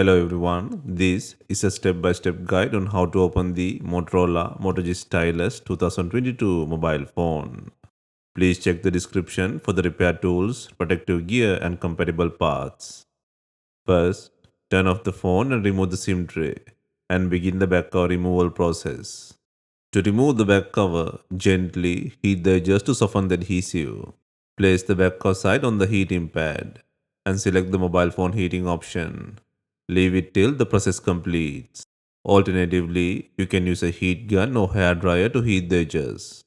Hello everyone, this is a step-by-step guide on how to open the Motorola Moto G Stylus 2022 mobile phone. Please check the description for the repair tools, protective gear and compatible parts. First, turn off the phone and remove the SIM tray and begin the back cover removal process. To remove the back cover, gently heat the edges to soften the adhesive. Place the back cover side on the heating pad and select the mobile phone heating option. Leave it till the process completes. Alternatively, you can use a heat gun or hair dryer to heat the edges.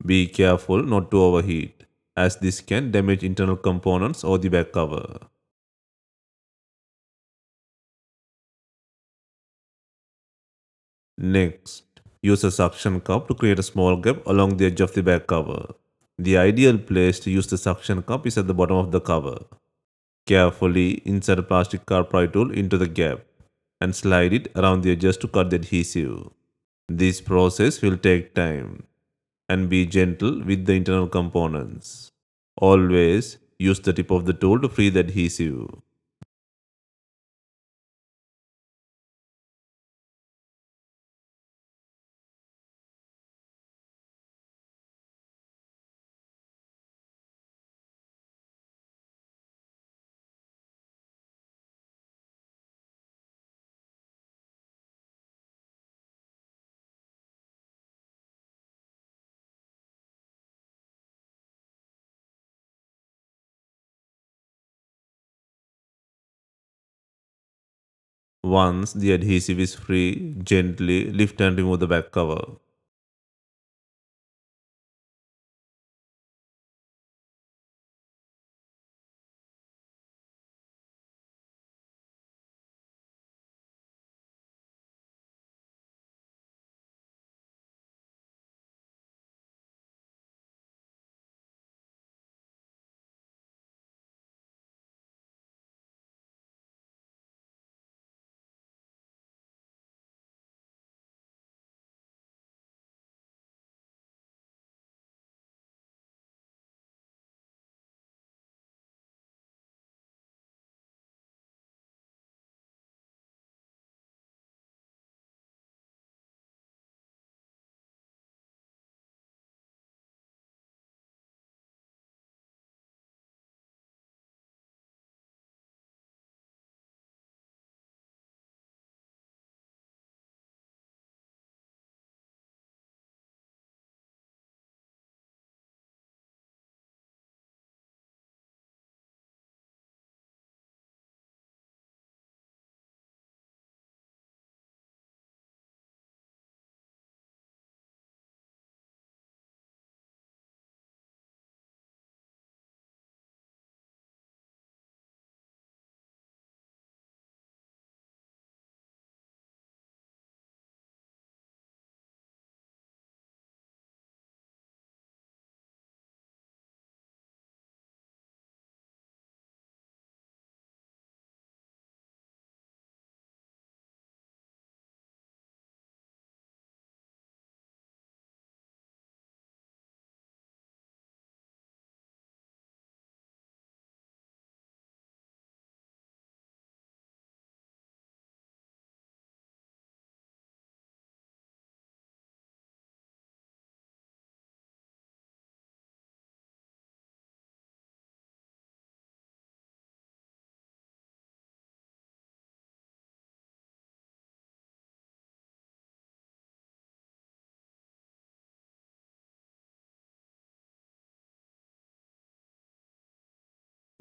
Be careful not to overheat, as this can damage internal components or the back cover. Next, use a suction cup to create a small gap along the edge of the back cover. The ideal place to use the suction cup is at the bottom of the cover. Carefully insert a plastic car pry tool into the gap and slide it around the edges to cut the adhesive. This process will take time and be gentle with the internal components. Always use the tip of the tool to free the adhesive. Once the adhesive is free, gently lift and remove the back cover.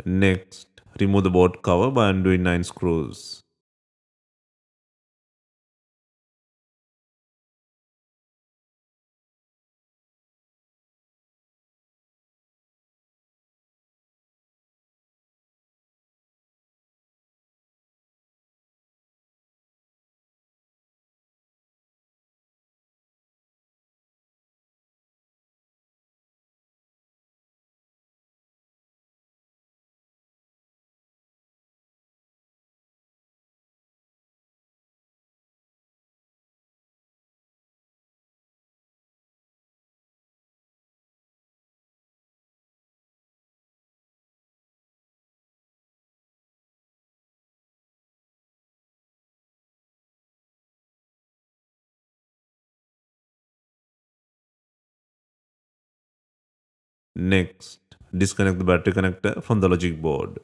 Next, remove the board cover by undoing 9 screws. Next, disconnect the battery connector from the logic board.